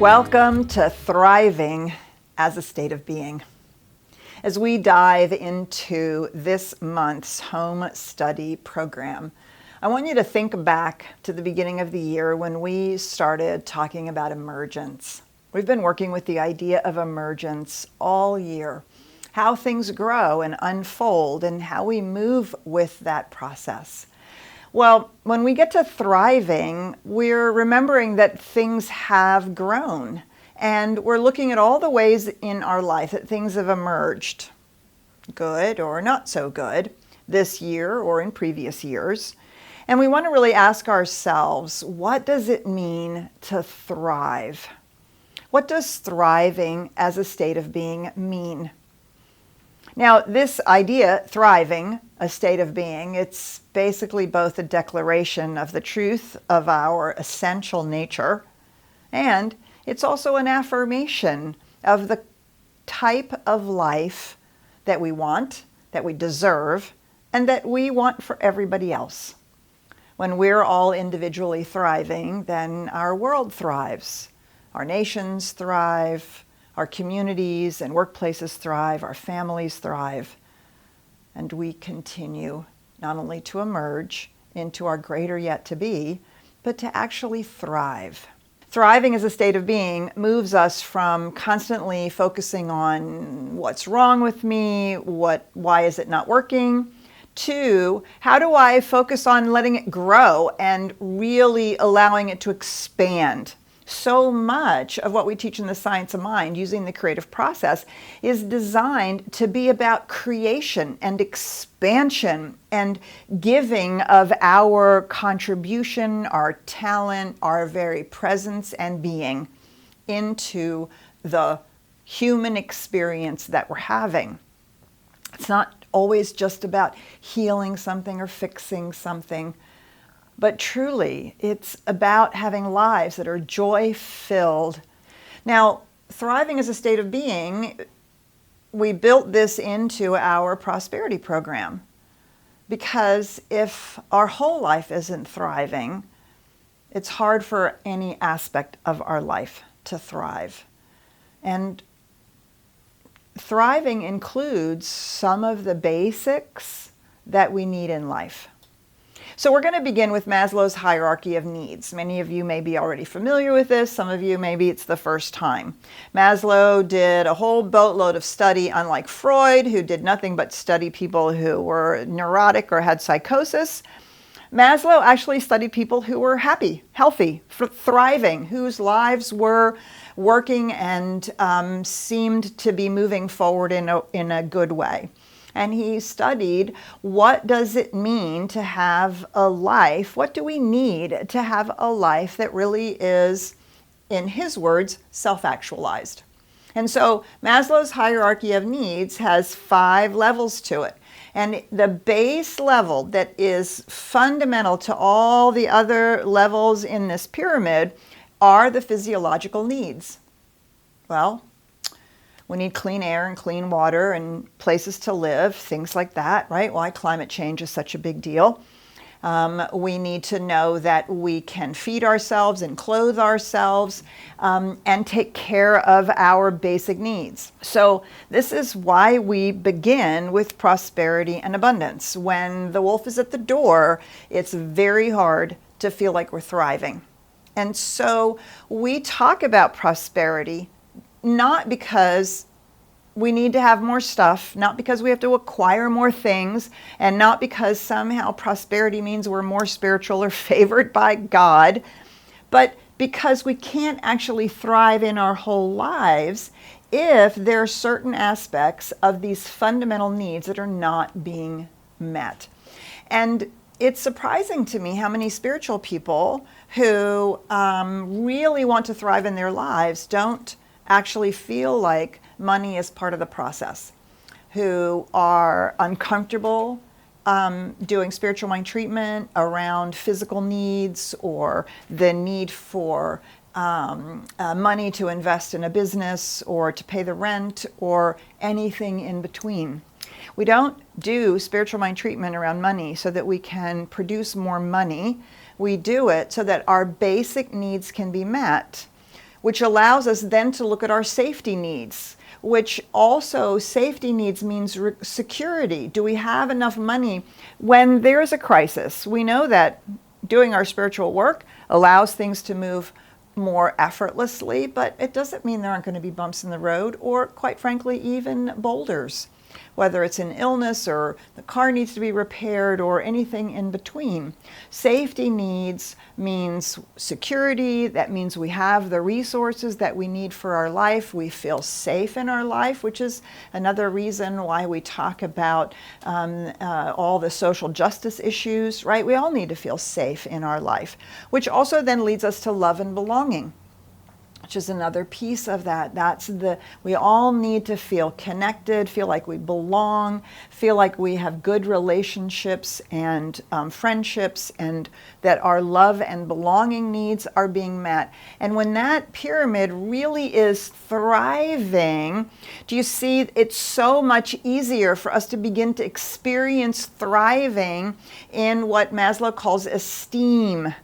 Welcome to Thriving as a State of Being. As we dive into this month's home study program, I want you to think back to the beginning of the year when we started talking about emergence. We've been working with the idea of emergence all year, how things grow and unfold and how we move with that process. Well, when we get to thriving, we're remembering that things have grown, and we're looking at all the ways in our life that things have emerged, good or not so good, this year or in previous years. And we want to really ask ourselves, what does it mean to thrive? What does thriving as a state of being mean? Now, this idea, thriving, a state of being, it's basically both a declaration of the truth of our essential nature, and it's also an affirmation of the type of life that we want, that we deserve, and that we want for everybody else. When we're all individually thriving, then our world thrives. Our nations thrive. Our communities and workplaces thrive, our families thrive, and we continue not only to emerge into our greater yet to be, but to actually thrive. Thriving as a state of being moves us from constantly focusing on what's wrong with me, why is it not working, to how do I focus on letting it grow and really allowing it to expand. So much of what we teach in the science of mind using the creative process is designed to be about creation and expansion and giving of our contribution, our talent, our very presence and being into the human experience that we're having. It's not always just about healing something or fixing something. But truly, it's about having lives that are joy-filled. Now, thriving as a state of being, we built this into our prosperity program. Because if our whole life isn't thriving, it's hard for any aspect of our life to thrive. And thriving includes some of the basics that we need in life. So we're going to begin with Maslow's hierarchy of needs. Many of you may be already familiar with this. Some of you, maybe it's the first time. Maslow did a whole boatload of study, unlike Freud, who did nothing but study people who were neurotic or had psychosis. Maslow actually studied people who were happy, healthy, thriving, whose lives were working and seemed to be moving forward in a good way. And he studied, what does it mean to have a life? What do we need to have a life that really is, in his words, self-actualized? And so Maslow's hierarchy of needs has 5 levels to it. And the base level that is fundamental to all the other levels in this pyramid are the physiological needs. Well, we need clean air and clean water and places to live, things like that, right? Why climate change is such a big deal. We need to know that we can feed ourselves and clothe ourselves and take care of our basic needs. So this is why we begin with prosperity and abundance. When the wolf is at the door, it's very hard to feel like we're thriving. And so we talk about prosperity not because we need to have more stuff, not because we have to acquire more things, and not because somehow prosperity means we're more spiritual or favored by God, but because we can't actually thrive in our whole lives if there are certain aspects of these fundamental needs that are not being met. And it's surprising to me how many spiritual people who really want to thrive in their lives don't actually feel like money is part of the process, who are uncomfortable doing spiritual mind treatment around physical needs or the need for money to invest in a business or to pay the rent or anything in between. We don't do spiritual mind treatment around money so that we can produce more money. We do it so that our basic needs can be met which allows us then to look at our safety needs, which also safety needs means security. Do we have enough money when there's a crisis? We know that doing our spiritual work allows things to move more effortlessly, but it doesn't mean there aren't going to be bumps in the road or, quite frankly, even boulders, whether it's an illness or the car needs to be repaired or anything in between. Safety needs means security. That means we have the resources that we need for our life. We feel safe in our life, which is another reason why we talk about all the social justice issues, right? We all need to feel safe in our life, which also then leads us to love and belonging, which is another piece of that. We all need to feel connected, feel like we belong, feel like we have good relationships and friendships, and that our love and belonging needs are being met. And when that pyramid really is thriving, do you see it's so much easier for us to begin to experience thriving in what Maslow calls esteem,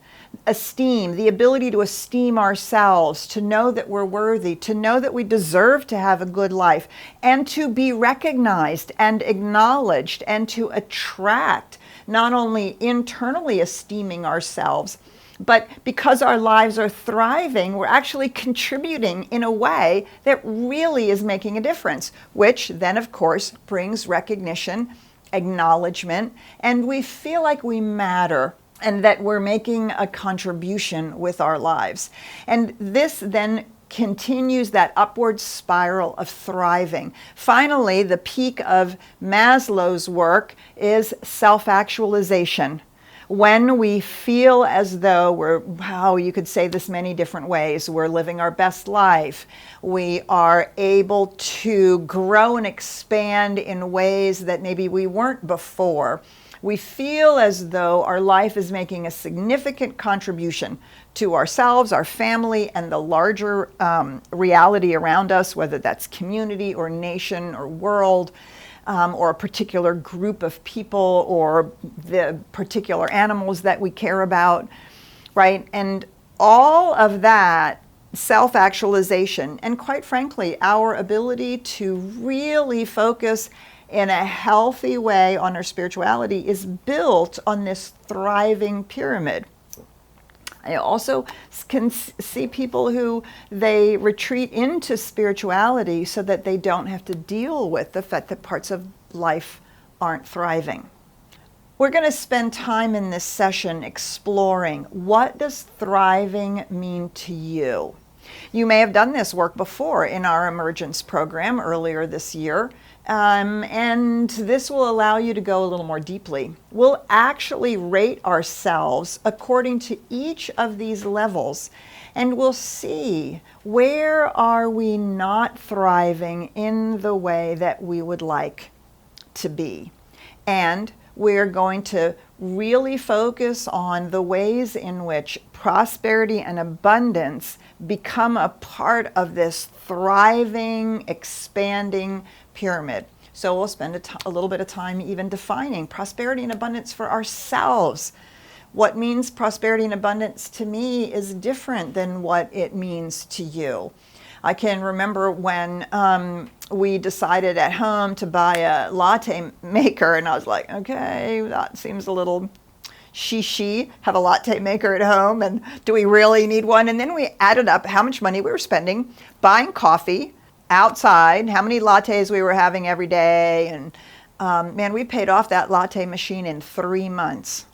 the ability to esteem ourselves, to know that we're worthy, to know that we deserve to have a good life, and to be recognized and acknowledged, and to attract not only internally esteeming ourselves, but because our lives are thriving, we're actually contributing in a way that really is making a difference, which then, of course, brings recognition, acknowledgement, and we feel like we matter and that we're making a contribution with our lives. And this then continues that upward spiral of thriving. Finally, the peak of Maslow's work is self-actualization. When we feel as though you could say this many different ways, we're living our best life, we are able to grow and expand in ways that maybe we weren't before. We feel as though our life is making a significant contribution to ourselves, our family, and the larger reality around us, whether that's community or nation or world, or a particular group of people or the particular animals that we care about, right? And all of that self-actualization, and quite frankly, our ability to really focus in a healthy way on our spirituality is built on this thriving pyramid. I also can see people who they retreat into spirituality so that they don't have to deal with the fact that parts of life aren't thriving. We're going to spend time in this session exploring, what does thriving mean to you? You may have done this work before in our emergence program earlier this year. And this will allow you to go a little more deeply. We'll actually rate ourselves according to each of these levels, and we'll see where are we not thriving in the way that we would like to be. And we're going to really focus on the ways in which prosperity and abundance become a part of this thriving, expanding pyramid. So we'll spend a little bit of time even defining prosperity and abundance for ourselves. What means prosperity and abundance to me is different than what it means to you. I can remember when we decided at home to buy a latte maker, and I was like, okay, that seems a little she have a latte maker at home, and do we really need one? And then we added up how much money we were spending buying coffee outside, how many lattes we were having every day, and man, we paid off that latte machine in 3 months.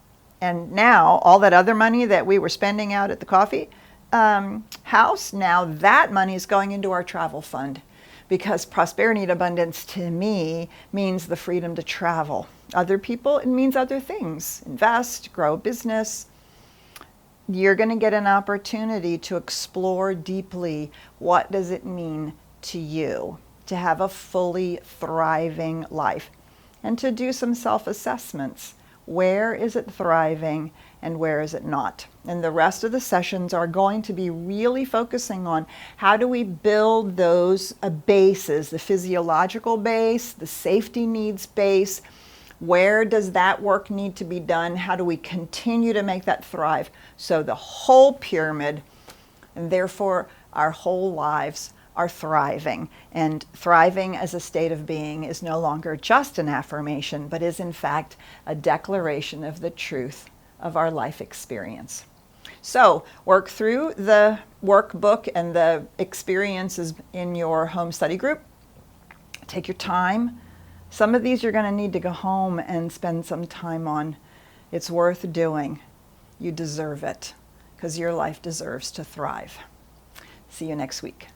And now all that other money that we were spending out at the coffee house, now that money is going into our travel fund, because prosperity and abundance to me means the freedom to travel. Other people, it means other things. Invest, grow a business. You're going to get an opportunity to explore deeply, what does it mean to you to have a fully thriving life, and to do some self-assessments. Where is it thriving and where is it not? And the rest of the sessions are going to be really focusing on how do we build those bases, the physiological base, the safety needs base. Where does that work need to be done? How do we continue to make that thrive? So the whole pyramid, and therefore our whole lives are thriving. And thriving as a state of being is no longer just an affirmation, but is in fact a declaration of the truth of our life experience. So work through the workbook and the experiences in your home study group. Take your time. Some of these you're going to need to go home and spend some time on. It's worth doing. You deserve it, because your life deserves to thrive. See you next week.